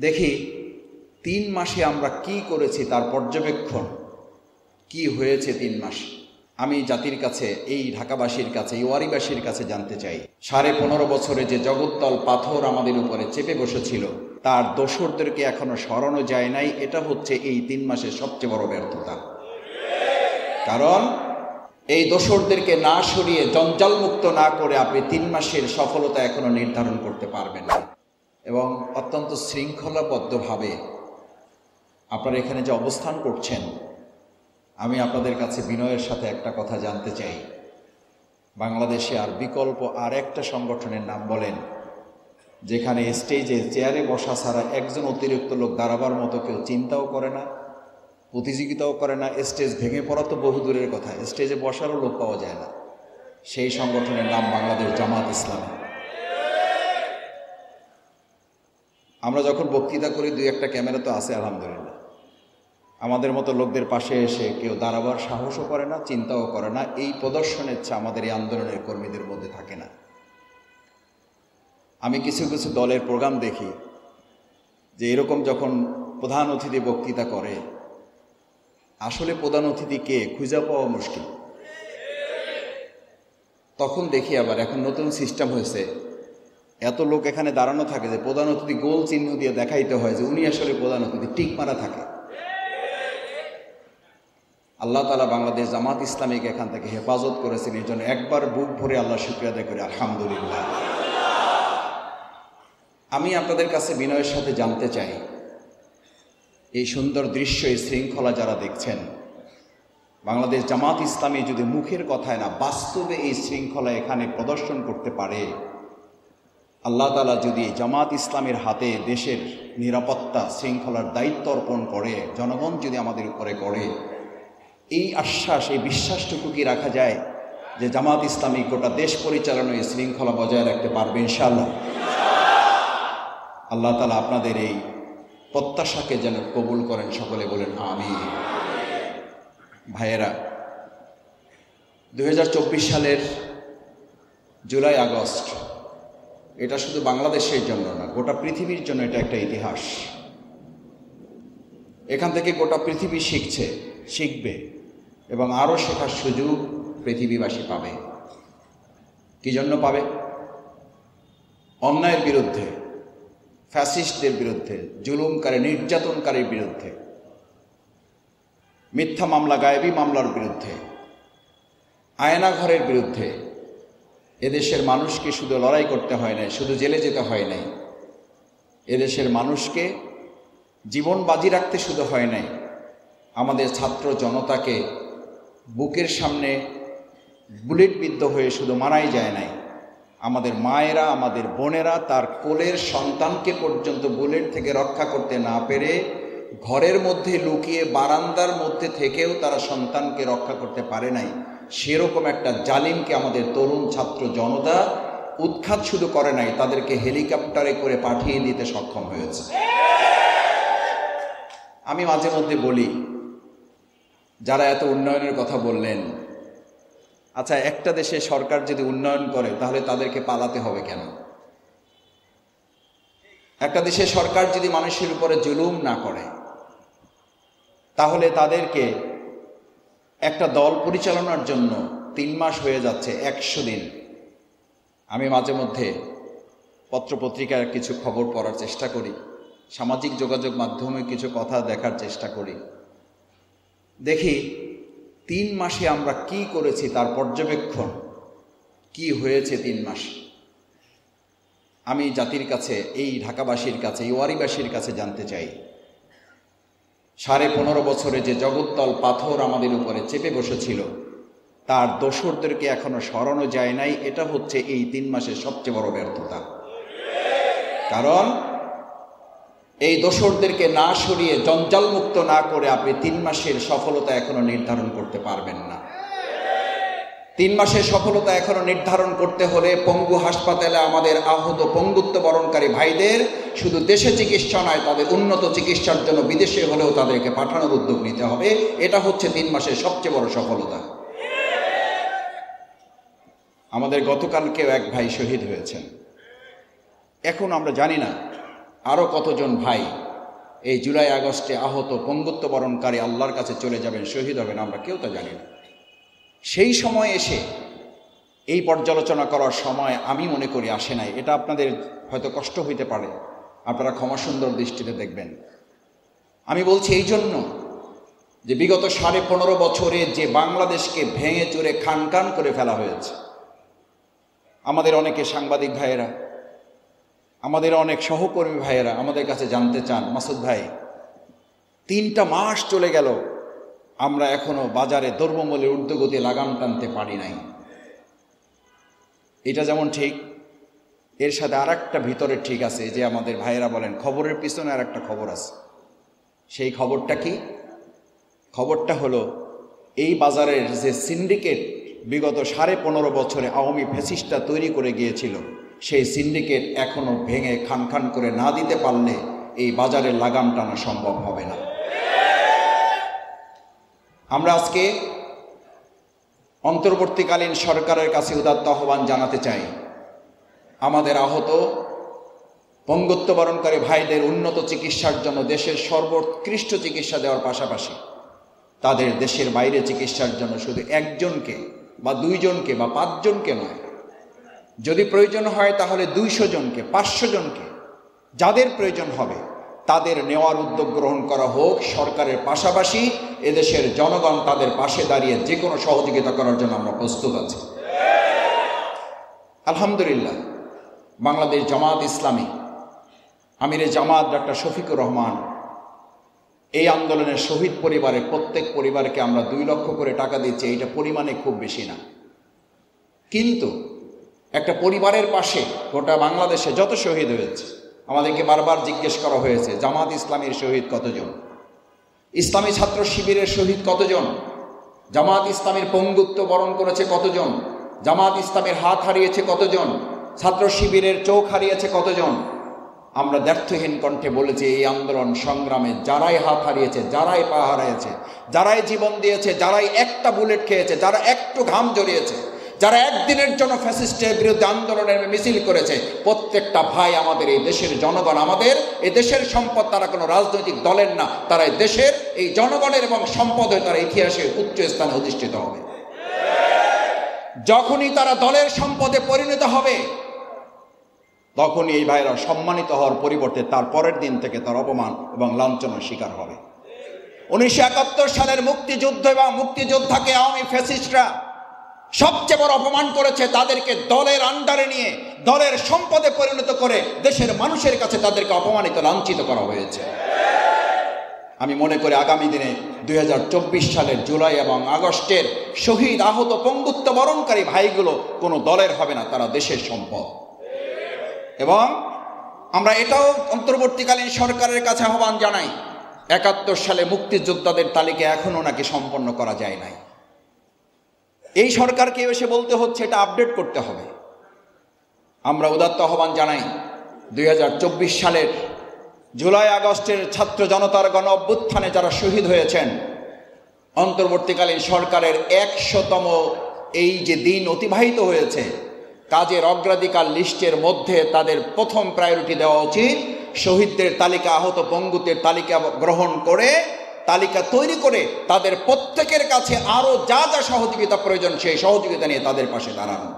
দেখি 3 মাসে আমরা কি করেছি তার পর্যবেক্ষণ কি হয়েছে 3 মাস। আমি জাতির কাছে, এই ঢাকাবাসীর কাছে, এই ওয়ারিবাসীর কাছে জানতে চাই, 15.5 বছরে যে জগত্তল পাথর আমাদের উপরে চেপে বসেছিল তার দোসরদেরকে এখনো সরানো যায় নাই। এটা হচ্ছে এই 3 মাসের সবচেয়ে বড় ব্যর্থতা। কারণ এই দোসরদেরকে না সরিয়ে, জঞ্জালমুক্ত না করে আপনি 3 মাসের সফলতা এখনো নির্ধারণ করতে পারবেন না। এবং অত্যন্ত শৃঙ্খলাবদ্ধভাবে আপনারা এখানে যে অবস্থান করছেন, আমি আপনাদের কাছে বিনয়ের সাথে একটা কথা জানতে চাই। বাংলাদেশে আর বিকল্প আর একটা সংগঠনের নাম বলেন যেখানে স্টেজে চেয়ারে বসা ছাড়া একজন অতিরিক্ত লোক দাঁড়াবার মতো কেউ চিন্তাও করে না, প্রতিযোগিতাও করে না। স্টেজ ভেঙে পড়া তো বহু দূরের কথা, স্টেজে বসারও লোক পাওয়া যায় না। সেই সংগঠনের নাম বাংলাদেশ জামাত ইসলামী। আমরা যখন বক্তৃতা করি 2-1টা ক্যামেরা তো আছে আলহামদুলিল্লাহ। আমাদের মতো লোকদের পাশে এসে কেউ দাঁড়াবার সাহসও করে না, চিন্তাও করে না। এই প্রদর্শনের ইচ্ছা আমাদের এই আন্দোলনের কর্মীদের মধ্যে থাকে না। আমি কিছু কিছু দলের প্রোগ্রাম দেখি যে এরকম যখন প্রধান অতিথি বক্তৃতা করে, আসলে প্রধান অতিথি কে খুঁজে পাওয়া মুশকিল। তখন দেখি আবার এখন নতুন সিস্টেম হয়েছে, এত লোক এখানে দাঁড়ানো থাকে যে প্রধান অতিথি গোল চিহ্ন দিয়ে দেখাইতে হয় যে উনি আসলে প্রধান অতিথি, টিক মারা থাকে। আল্লাহ তাআলা বাংলাদেশ জামাত ইসলামীকে এখান থেকে হেফাজত করেছেন, এই জন্য একবার বুক ভরে আল্লাহ শুকরিয়া আদায় করি আলহামদুলিল্লাহ। আমি আপনাদের কাছে বিনয়ের সাথে জানতে চাই, এই সুন্দর দৃশ্য, এই শৃঙ্খলা যারা দেখছেন, বাংলাদেশ জামাত ইসলামী যদি মুখের কথায় না বাস্তবে এই শৃঙ্খলা এখানে প্রদর্শন করতে পারে, আল্লাহ তাআলা যদি জামাত ইসলামের হাতে দেশের নিরাপত্তা শৃঙ্খলার দায়িত্ব অর্পণ করে, জনগণ যদি আমাদের উপরে করে, এই আশ্বাস, এই বিশ্বাসটুকু কি রাখা যায় যে জামাত ইসলামী গোটা দেশ পরিচালনায় শৃঙ্খলা বজায় রাখতে পারবে ইনশাআল্লাহ? আল্লাহ তাআলা আপনাদের এই প্রত্যাশাকে যেন কবুল করেন, সকলে বলেন আমিন। ভাইয়েরা, 2024 সালের জুলাই আগস্ট এটা শুধু বাংলাদেশের জন্য না, গোটা পৃথিবীর জন্য এটা একটা ইতিহাস। এখান থেকে গোটা পৃথিবী শিখবে এবং আরও শেখার সুযোগ পৃথিবীবাসী পাবে। কি জন্য পাবে? অন্যায়ের বিরুদ্ধে, ফ্যাসিস্টদের বিরুদ্ধে, জুলুমকারী নির্যাতনকারীর বিরুদ্ধে, মিথ্যা মামলা, গায়েবী মামলার বিরুদ্ধে, আয়নাঘরের বিরুদ্ধে। এদেশের মানুষকে শুধু লড়াই করতে হয় নাই, শুধু জেলে যেতে হয় নাই, এদেশের মানুষকে জীবন বাজি রাখতে শুধু হয় নাই, আমাদের ছাত্র জনতাকে বুকের সামনে বুলেট বিদ্ধ হয়ে শুধু মারাই যায় নাই, আমাদের মায়েরা, আমাদের বোনেরা তার কোলের সন্তানকে পর্যন্ত বুলেট থেকে রক্ষা করতে না পেরে ঘরের মধ্যে লুকিয়ে বারান্দার মধ্যে থেকেও তারা সন্তানকে রক্ষা করতে পারে নাই। সেরকম একটা জালিমকে আমাদের তরুণ ছাত্র জনতা উৎখাত শুধু করে নাই, তাদেরকে হেলিকপ্টারে করে পাঠিয়ে দিতে সক্ষম হয়েছে। আমি মাঝে মধ্যে বলি, যারা এত উন্নয়নের কথা বললেন, আচ্ছা একটা দেশে সরকার যদি উন্নয়ন করে তাহলে তাদেরকে পালাতে হবে কেন? একটা দেশে সরকার যদি মানুষের উপরে জুলুম না করে তাহলে তাদেরকে একটা দল পরিচালনার জন্য 3 মাস হয়ে যাচ্ছে, 100 দিন। আমি মাঝে মধ্যে পত্রপত্রিকার কিছু খবর পড়ার চেষ্টা করি, সামাজিক যোগাযোগ মাধ্যমে কিছু কথা দেখার চেষ্টা করি, দেখি 3 মাসে আমরা কি করেছি তার পর্যবেক্ষণ কি হয়েছে 3 মাস। আমি জাতির কাছে, এই ঢাকাবাসীর কাছে, এই ওয়ারিবাসীর কাছে জানতে চাই, 15.5 বছরে যে জগত্তল পাথর আমাদের উপরে চেপে বসেছিল তার দোসরদেরকে এখনো সরানো যায় নাই। এটা হচ্ছে এই 3 মাসের সবচেয়ে বড় ব্যর্থতা। কারণ এই দোসরদেরকে না সরিয়ে, জঞ্জালমুক্ত না করে আপনি 3 মাসের সফলতা এখনো নির্ধারণ করতে পারবেন না। 3 মাসের সফলতা এখনো নির্ধারণ করতে হলে পঙ্গু হাসপাতালে আমাদের আহত পঙ্গুত্ব বরণকারী ভাইদের শুধু দেশে চিকিৎসা নয়, তাদের উন্নত চিকিৎসার জন্য বিদেশে হলেও তাদেরকে পাঠানোর উদ্যোগ নিতে হবে। এটা হচ্ছে 3 মাসের সবচেয়ে বড় সফলতা। আমাদের গতকালকেও এক ভাই শহীদ হয়েছেন। এখন আমরা জানি না আরও কতজন ভাই এই জুলাই আগস্টে আহত পঙ্গুত্ব বরণকারী আল্লাহর কাছে চলে যাবেন, শহীদ হবেন, আমরা কেউ তা জানি না। সেই সময় এসে এই পর্যালোচনা করার সময় আমি মনে করি আসে নাই। এটা আপনাদের হয়তো কষ্ট হইতে পারে, আপনারা ক্ষমা সুন্দর দৃষ্টিতে দেখবেন। আমি বলছি এই জন্য যে বিগত 15.5 বছরে যে বাংলাদেশকে ভেঙে চুরে খান খান করে ফেলা হয়েছে, আমাদের অনেকে সাংবাদিক ভাইয়েরা, আমাদের অনেক সহকর্মী ভাইয়েরা আমাদের কাছে জানতে চান, মাসুদ ভাই 3টা মাস চলে গেল, আমরা এখনো বাজারে দ্রব্যমূল্যের ঊর্ধ্বগতি লাগাম টানতে পারি নাই। এটা যেমন ঠিক, এর সাথে আর একটা ভিতরে ঠিক আছে, যে আমাদের ভাইয়েরা বলেন খবরের পিছনে আর একটা খবর আছে। সেই খবরটা কি? খবরটা হলো এই বাজারের যে সিন্ডিকেট বিগত 15.5 বছরে আওয়ামী ফ্যাসিস্টরা তৈরি করে গিয়েছিল, সেই সিন্ডিকেট এখনো ভেঙে খান খান করে না দিতে পারলে এই বাজারের লাগাম টানা সম্ভব হবে না। আমরা আজকে অন্তর্বর্তীকালীন সরকারের কাছে উদাত্ত আহ্বান জানাতে চাই, আমাদের আহত পঙ্গুত্ব বরণকারী ভাইদের উন্নত চিকিৎসার জন্য দেশের সর্বোৎকৃষ্ট চিকিৎসা দেওয়ার পাশাপাশি তাদের দেশের বাইরে চিকিৎসার জন্য শুধু একজনকে বা 2 জনকে বা 5 জনকে নয়, যদি প্রয়োজন হয় তাহলে 200 জনকে, 500 জনকে, যাদের প্রয়োজন হবে তাদের নেওয়ার উদ্যোগ গ্রহণ করা হোক। সরকারের পাশাপাশি এদেশের জনগণ তাদের পাশে দাঁড়িয়ে যে কোনো সহযোগিতা করার জন্য আমরা প্রস্তুত আছি। আলহামদুলিল্লাহ, বাংলাদেশ জামাত ইসলামী, আমিরে জামাত ডক্টর শফিকুর রহমান এই আন্দোলনের শহীদ পরিবারের প্রত্যেক পরিবারকে আমরা 2 লক্ষ করে টাকা দিচ্ছি। এইটা পরিমাণে খুব বেশি না, কিন্তু একটা পরিবারের পাশে গোটা বাংলাদেশে যত শহীদ হয়েছে, আমাদেরকে বারবার জিজ্ঞেস করা হয়েছে জামাত ইসলামীর শহীদ কতজন, ইসলামী ছাত্র শিবিরের শহীদ কতজন, জামাত ইসলামীর পঙ্গুত্ব বরণ করেছে কতজন, জামাত ইসলামীর হাত হারিয়েছে কতজন, ছাত্র শিবিরের চোখ হারিয়েছে কতজন। আমরা দ্ব্যর্থহীন কণ্ঠে বলেছি এই আন্দোলন সংগ্রামে যারাই হাত হারিয়েছে, যারাই পা হারিয়েছে, যারাই জীবন দিয়েছে, যারাই একটা বুলেট খেয়েছে, যারা একটু ঘাম জড়িয়েছে, যারা একদিনের জন্য ফ্যাসিস্টের বিরুদ্ধে আন্দোলনের মিছিল করেছে, প্রত্যেকটা ভাই আমাদের এই দেশের জনগণ, আমাদের এই দেশের সম্পদ। তারা কোনো রাজনৈতিক দলের না, তারা এই দেশের এই জনগণের এবং সম্পদের তারা ইতিহাসে উচ্চ স্থানে অধিষ্ঠিত হবে। যখনই তারা দলের সম্পদে পরিণত হবে, তখনই এই ভাইরা সম্মানিত হওয়ার পরিবর্তে তার পরের দিন থেকে তার অপমান এবং লাঞ্ছনার শিকার হবে। 1971 সালের মুক্তিযুদ্ধ এবং মুক্তিযোদ্ধাকে আওয়ামী ফ্যাসিস্টরা সবচেয়ে বড় অপমান করেছে। তাদেরকে দলের আন্ডারে নিয়ে দলের সম্পদে পরিণত করে দেশের মানুষের কাছে তাদেরকে অপমানিত, লাঞ্ছিত করা হয়েছে। আমি মনে করি আগামী দিনে 2024 সালের জুলাই এবং আগস্টের শহীদ আহত পঙ্গুত্ব বরণকারী ভাইগুলো কোনো দলের হবে না, তারা দেশের সম্পদ। এবং আমরা এটাও অন্তর্বর্তীকালীন সরকারের কাছে আহ্বান জানাই, 71 সালে মুক্তিযোদ্ধাদের তালিকা এখনও নাকি সম্পন্ন করা যায় নাই। এই সরকারকে এসে বলতে হচ্ছে এটা আপডেট করতে হবে। আমরা উদাত্ত আহ্বান জানাই 2024 সালের জুলাই আগস্টের ছাত্র জনতার গণ অভ্যুত্থানে যারা শহীদ হয়েছেন, অন্তর্বর্তীকালীন সরকারের 100তম এই যে দিন অতিবাহিত হয়েছে, কাজের অগ্রাধিকার লিস্টের মধ্যে তাদের প্রথম প্রায়োরিটি দেওয়া উচিত শহীদদের তালিকা, আহত পঙ্গুদের তালিকা গ্রহণ করে, তালিকা তৈরি করে তাদের প্রত্যেকের কাছে আরও যা যা সহযোগিতা প্রয়োজন সেই সহযোগিতা নিয়ে তাদের পাশে দাঁড়ানো।